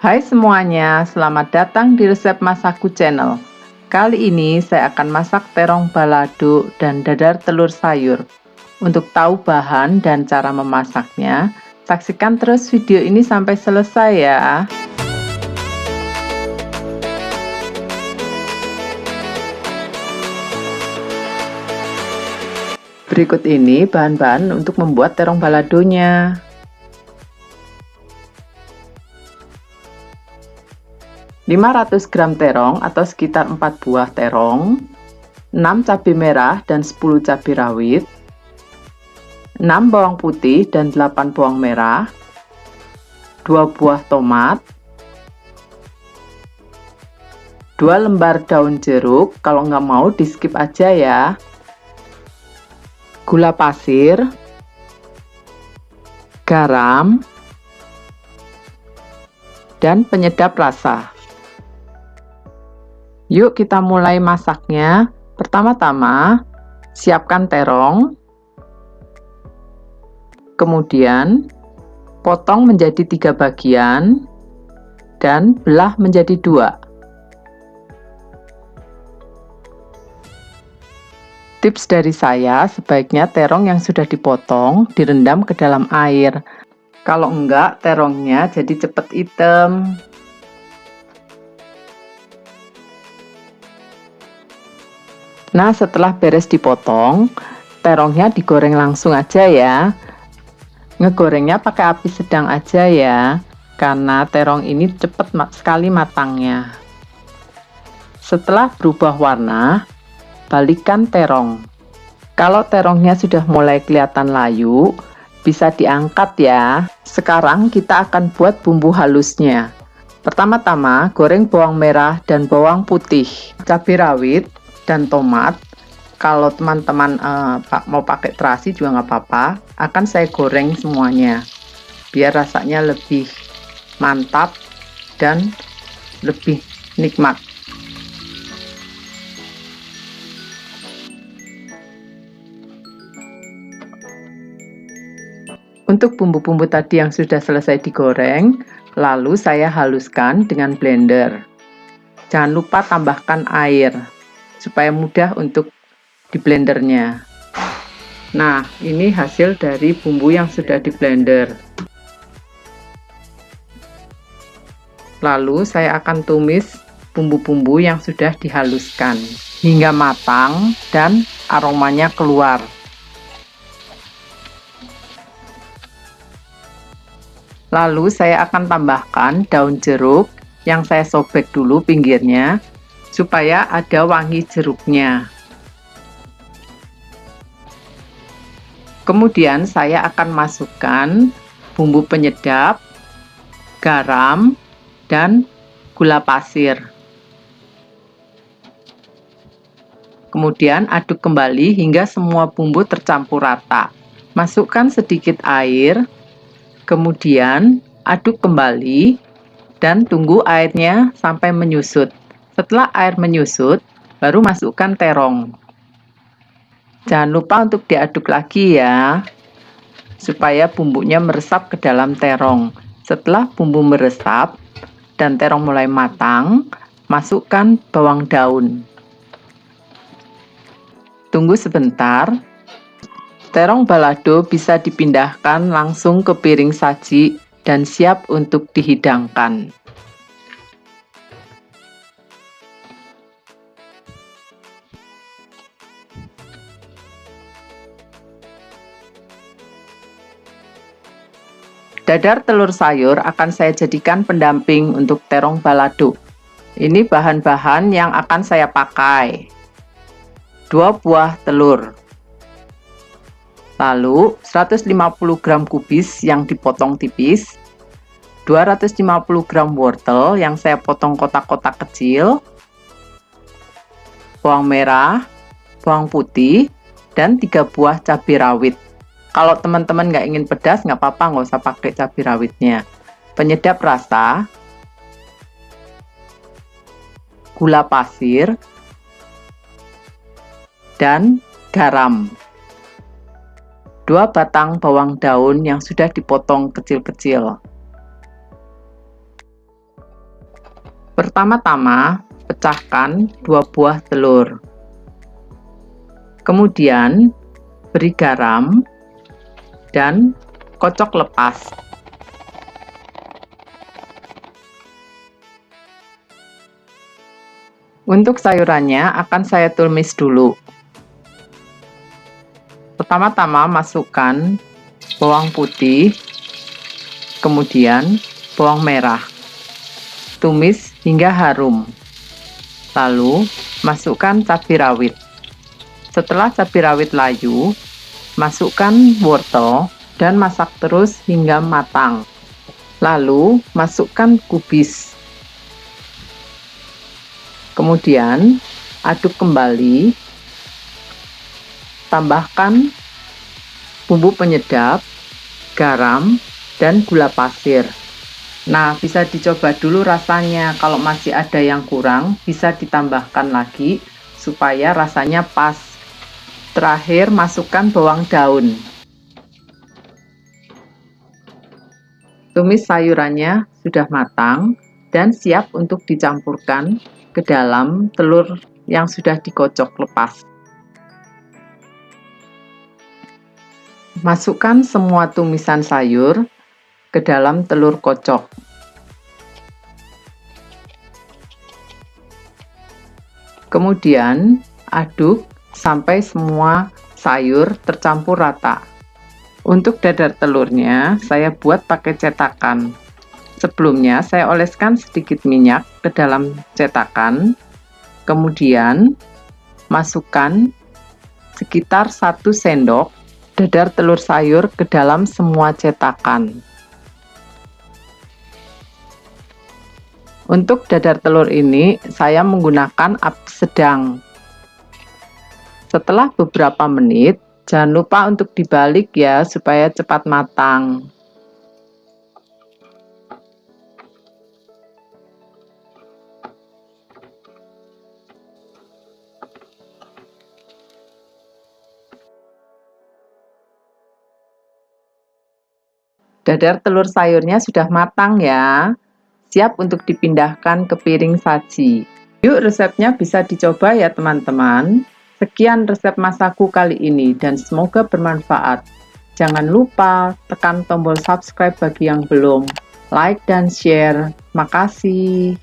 Hai semuanya, selamat datang di Resep Masakku Channel. Kali ini saya akan masak terong balado dan dadar telur sayur. Untuk tahu bahan dan cara memasaknya, saksikan terus video ini sampai selesai ya. Berikut ini bahan-bahan untuk membuat terong baladonya. 500 gram terong atau sekitar 4 buah terong, 6 cabai merah dan 10 cabai rawit, 6 bawang putih dan 8 bawang merah, 2 buah tomat, 2 lembar daun jeruk, kalau nggak mau di skip aja ya, gula pasir, garam, dan penyedap rasa. Yuk kita mulai masaknya. Pertama-tama, siapkan terong. Kemudian, potong menjadi 3 bagian dan belah menjadi 2. Tips dari saya, sebaiknya terong yang sudah dipotong direndam ke dalam air. Kalau enggak, terongnya jadi cepat hitam. Nah, setelah beres dipotong, terongnya digoreng langsung aja ya. Ngegorengnya pakai api sedang aja ya, karena terong ini cepat sekali matangnya. Setelah berubah warna, balikkan terong. Kalau terongnya sudah mulai kelihatan layu, bisa diangkat ya. Sekarang kita akan buat bumbu halusnya. Pertama-tama, goreng bawang merah dan bawang putih, cabai rawit, dan tomat. Kalau teman-teman mau pakai terasi juga nggak apa-apa, akan saya goreng semuanya biar rasanya lebih mantap dan lebih nikmat. Untuk bumbu-bumbu tadi yang sudah selesai digoreng, lalu saya haluskan dengan blender. Jangan lupa tambahkan air supaya mudah untuk di blendernya. Nah, ini hasil dari bumbu yang sudah di blender. Lalu saya akan tumis bumbu-bumbu yang sudah dihaluskan hingga matang dan aromanya keluar. Lalu saya akan tambahkan daun jeruk yang saya sobek dulu pinggirnya supaya ada wangi jeruknya. Kemudian saya akan masukkan bumbu penyedap, garam, dan gula pasir. Kemudian aduk kembali hingga semua bumbu tercampur rata. Masukkan sedikit air, kemudian aduk kembali dan tunggu airnya sampai menyusut. Setelah air menyusut, baru masukkan terong. Jangan lupa untuk diaduk lagi ya, supaya bumbunya meresap ke dalam terong. Setelah bumbu meresap dan terong mulai matang, masukkan bawang daun. Tunggu sebentar. Terong balado bisa dipindahkan langsung ke piring saji dan siap untuk dihidangkan. Dadar telur sayur akan saya jadikan pendamping untuk terong balado. Ini bahan-bahan yang akan saya pakai. 2 buah telur. Lalu 150 gram kubis yang dipotong tipis. 250 gram wortel yang saya potong kotak-kotak kecil. Bawang merah, bawang putih, dan 3 buah cabai rawit. Kalau teman-teman nggak ingin pedas, nggak apa-apa, nggak usah pakai cabai rawitnya. Penyedap rasa, gula pasir, dan garam. 2 batang bawang daun yang sudah dipotong kecil-kecil. Pertama-tama, pecahkan 2 buah telur. Kemudian, beri garam dan kocok lepas. Untuk sayurannya akan saya tumis dulu. Pertama-tama masukkan bawang putih, kemudian bawang merah. Tumis hingga harum. Lalu, masukkan cabai rawit. Setelah cabai rawit layu, masukkan wortel dan masak terus hingga matang. Lalu, masukkan kubis. Kemudian, aduk kembali. Tambahkan bumbu penyedap, garam, dan gula pasir. Nah, bisa dicoba dulu rasanya. Kalau masih ada yang kurang, bisa ditambahkan lagi supaya rasanya pas. Terakhir, masukkan bawang daun. Tumis sayurannya sudah matang dan siap untuk dicampurkan ke dalam telur yang sudah dikocok lepas. Masukkan semua tumisan sayur ke dalam telur kocok. Kemudian, aduk sampai semua sayur tercampur rata. Untuk dadar telurnya, saya buat pakai cetakan. Sebelumnya, saya oleskan sedikit minyak ke dalam cetakan. Kemudian, masukkan sekitar 1 sendok dadar telur sayur ke dalam semua cetakan. Untuk dadar telur ini, saya menggunakan api sedang. Setelah beberapa menit, jangan lupa untuk dibalik ya, supaya cepat matang. Dadar telur sayurnya sudah matang ya. Siap untuk dipindahkan ke piring saji. Yuk, resepnya bisa dicoba ya teman-teman. Sekian resep masakku kali ini dan semoga bermanfaat. Jangan lupa tekan tombol subscribe bagi yang belum, like dan share. Makasih.